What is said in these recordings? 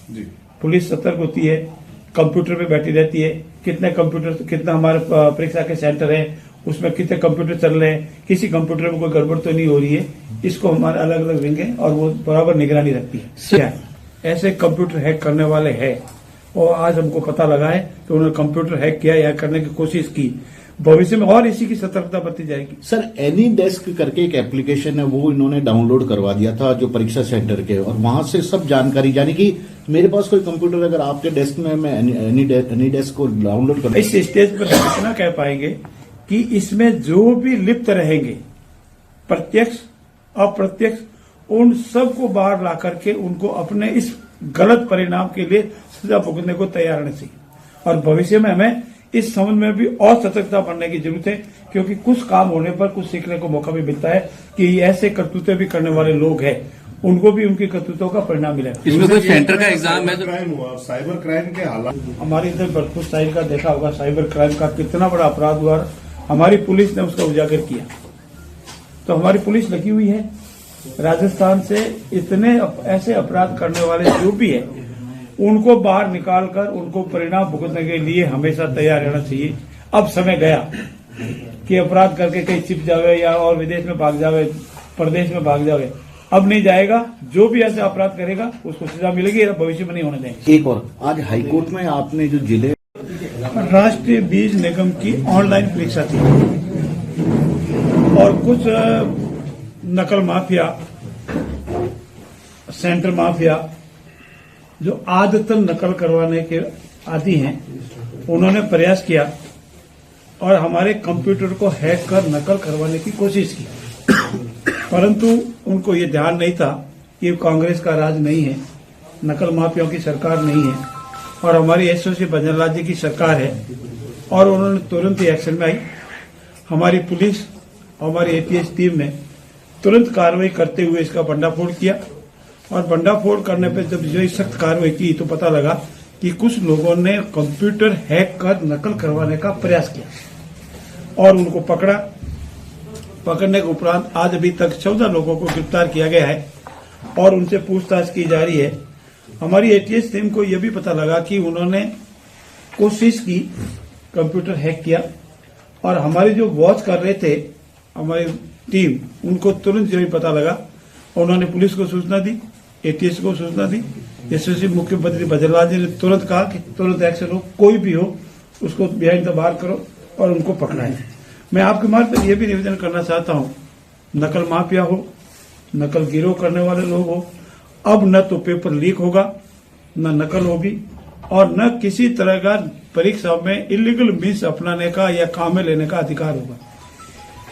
जी। Police सतर्क होती है, कंप्यूटर पे बैठी रहती है, कितना हमारे परीक्षा के सेंटर है, उसमें कितने कंप्यूटर चल रहे हैं, किसी कंप्यूटर में कोई गड़बड़ तो नहीं हो रही है। इसको हमारे अलग अलग विंग है और वो बराबर निगरानी रखती है। क्या ऐसे कंप्यूटर हैक करने वाले हैं और आज हमको पता लगा है कि उन्होंने कंप्यूटर हैक किया या करने की कोशिश की। भविष्य में और इसी की सतर्कता बरती जाएगी। सर, एनी डेस्क करके एक एप्लीकेशन है, वो इन्होंने डाउनलोड करवा दिया था जो परीक्षा सेंटर के, और वहां से सब जानकारी, यानी कि मेरे पास कोई कंप्यूटर अगर आपके डेस्क में मैं एनी डेस्क को डाउनलोड कर, इस स्टेज पर हम इतना कह पाएंगे कि इसमें जो भी लिप्त रहेंगे, प्रत्यक्ष अप्रत्यक्ष, उन सबको बाहर ला करके उनको अपने इस गलत परिणाम के लिए सजा भुगतने को तैयार रहना चाहिए। और भविष्य में हमें इस संबंध में भी और सतर्कता बढ़ने की जरूरत है, क्योंकि कुछ काम होने पर कुछ सीखने को मौका भी मिलता है कि ऐसे करतूतें भी करने वाले लोग हैं, उनको भी उनकी करतूतों का परिणाम मिलेगा। इसमें कोई सेंटर का एग्जाम है तो क्राइम हुआ, साइबर क्राइम के हालात हमारे इधर भरतपुर साइड का देखा होगा, साइबर क्राइम का कितना बड़ा अपराध हुआ, हमारी पुलिस ने उसका उजागर किया। तो हमारी पुलिस लगी हुई है। राजस्थान से इतने ऐसे अपराध करने वाले जो भी है, उनको बाहर निकालकर उनको परिणाम भुगतने के लिए हमेशा तैयार रहना चाहिए। अब समय गया कि अपराध करके कहीं छिप जावे या और विदेश में भाग जावे, प्रदेश में भाग जावे। अब नहीं जाएगा। जो भी ऐसे अपराध करेगा उसको सजा मिलेगी, भविष्य में नहीं होने देंगे। एक और आज हाईकोर्ट में आपने जो जिले राष्ट्रीय बीज निगम की ऑनलाइन परीक्षा थी और कुछ नकल माफिया, सेंटर माफिया जो आदतन नकल करवाने के आदी हैं, उन्होंने प्रयास किया और हमारे कंप्यूटर को हैक कर नकल करवाने की कोशिश की। परंतु उनको ये ध्यान नहीं था कि कांग्रेस का राज नहीं है, नकल माफियाओं की सरकार नहीं है और हमारी एसओसी बजरंगलाल जी की सरकार है। और उन्होंने तुरंत ही एक्शन में आई। हमारी पुलिस, हमारी एटीएस टीम ने तुरंत कार्रवाई करते हुए इसका भंडाफोड़ किया और भंडाफोड़ करने पर जब जो सख्त कार्रवाई की तो पता लगा कि कुछ लोगों ने कंप्यूटर हैक कर नकल करवाने का प्रयास किया और उनको पकड़ा। पकड़ने के उपरांत आज अभी तक 14 लोगों को गिरफ्तार किया गया है और उनसे पूछताछ की जा रही है। हमारी एटीएस टीम को यह भी पता लगा कि उन्होंने कोशिश की कंप्यूटर हैक किया और हमारी जो वॉच कर रहे थे हमारी टीम, उनको तुरंत जो पता लगा, उन्होंने पुलिस को सूचना दी, एटीएस को सूचना दी। एसओसी मुख्यमंत्री बजरंगलाल जी ने तुरंत कहा कि तुरंत एक्शन हो, कोई भी हो उसको बिहाइंड द बार करो और उनको पकड़ाएं। मैं आपके मार्ग पर यह भी निवेदन करना चाहता हूं, नकल माफिया हो, नकल गिरोह करने वाले लोग हो, अब न तो पेपर लीक होगा, न नकल होगी और न किसी तरह का परीक्षा में इलीगल मीन्स अपनाने का या काम में लेने का अधिकार होगा।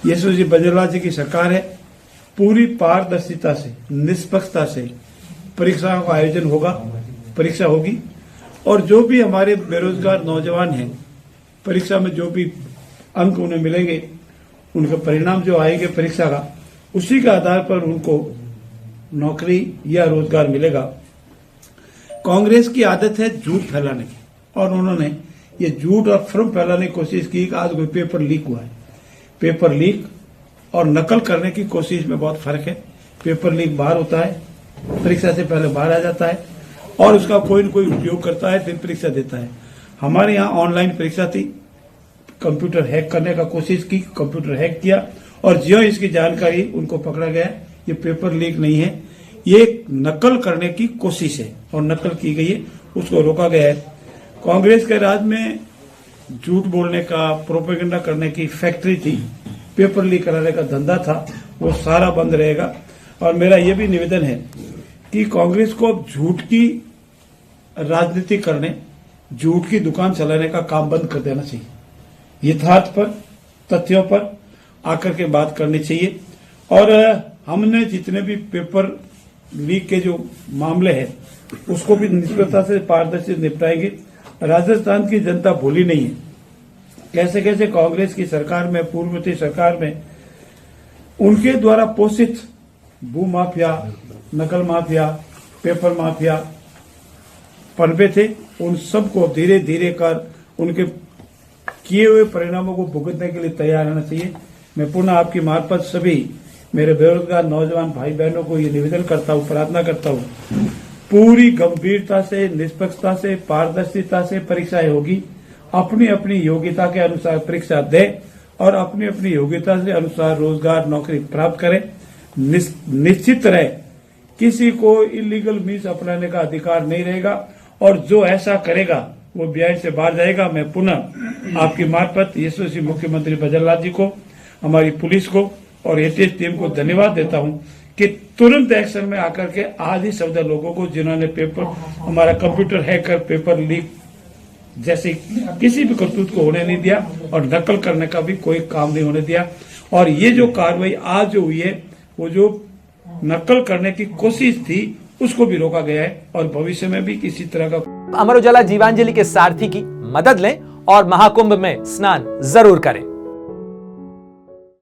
एसओसी बजरंगलाल जी की सरकार है। पूरी पारदर्शिता से, निष्पक्षता से परीक्षाओं का आयोजन होगा, परीक्षा होगी और जो भी हमारे बेरोजगार नौजवान हैं, परीक्षा में जो भी अंक उन्हें मिलेंगे, उनका परिणाम जो आएंगे परीक्षा का, उसी के आधार पर उनको नौकरी या रोजगार मिलेगा। कांग्रेस की आदत है झूठ फैलाने की और उन्होंने ये झूठ और भ्रम फैलाने की कोशिश की कि आज कोई पेपर लीक हुआ है। पेपर लीक और नकल करने की कोशिश में बहुत फर्क है। पेपर लीक बाहर होता है, परीक्षा से पहले बाहर आ जाता है और उसका कोई न कोई उपयोग करता है, फिर परीक्षा देता है। हमारे यहाँ ऑनलाइन परीक्षा थी, कंप्यूटर हैक करने का कोशिश की, कंप्यूटर हैक किया और ज्यों इसकी जानकारी उनको पकड़ा गया। ये पेपर लीक नहीं है, ये एक नकल करने की कोशिश है और नकल की गई है, उसको रोका गया है। कांग्रेस के राज में झूठ बोलने का, प्रोपेगेंडा करने की फैक्ट्री थी, पेपर लीक कराने का धंधा था, वो सारा बंद रहेगा। और मेरा ये भी निवेदन है कि कांग्रेस को अब झूठ की राजनीति करने, झूठ की दुकान चलाने का काम बंद कर देना चाहिए। यथार्थ पर, तथ्यों पर आकर के बात करनी चाहिए। और हमने जितने भी पेपर लीक के जो मामले हैं उसको भी निष्पक्षता से, पारदर्शी निपटाएंगे। राजस्थान की जनता भूली नहीं है कैसे कैसे कांग्रेस की सरकार में, पूर्ववर्ती सरकार में उनके द्वारा पोषित भू माफिया, नकल माफिया, पेपर माफिया पनपे थे। उन सबको धीरे धीरे कर उनके किए हुए परिणामों को भुगतने के लिए तैयार रहना चाहिए। मैं पुनः आपकी मार्फत सभी मेरे बेरोजगार नौजवान भाई बहनों को ये निवेदन करता हूँ, प्रार्थना करता हूँ पूरी गंभीरता से, निष्पक्षता से, पारदर्शिता से परीक्षाएं होगी। अपनी अपनी योग्यता के अनुसार परीक्षा दें और अपनी अपनी योग्यता से अनुसार रोजगार, नौकरी प्राप्त करें। निश्चित रहे किसी को इलीगल मीन्स अपनाने का अधिकार नहीं रहेगा और जो ऐसा करेगा वो ब्याज से बाहर जाएगा। मैं पुनः आपकी मार्फत यशस्वी मुख्यमंत्री बजरलाल जी को, हमारी पुलिस को और एटीएस टीम को धन्यवाद देता हूं कि तुरंत एक्शन में आकर के आधी सौदा लोगों को, जिन्होंने पेपर, हमारा कंप्यूटर हैक कर पेपर लीक जैसे किसी भी करतूत को होने नहीं दिया और नकल करने का भी कोई काम नहीं होने दिया। और ये जो कार्रवाई आज जो हुई है, वो जो नकल करने की कोशिश थी उसको भी रोका गया है और भविष्य में भी किसी तरह का। अमर उजाला जीवांजलि के सारथी की मदद लें और महाकुंभ में स्नान जरूर करें।